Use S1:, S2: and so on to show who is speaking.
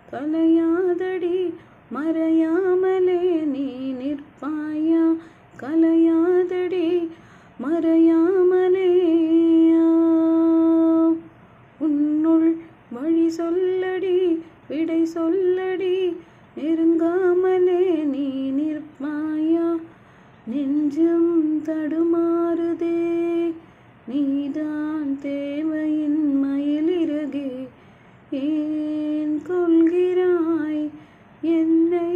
S1: கலையாதடி மறையாமலே நீ நிற்பாயா கலையாதடி மறையாமலே உன்னுள் வழி சொல்லடி விடை சொல்லடி நெருங்காமலே நீ நிற்பாயா நெஞ்சம் தடுமாறுதே நீதான் தேவையின் மயிலிறகே ஏன் கொள்கிறாய் என்னை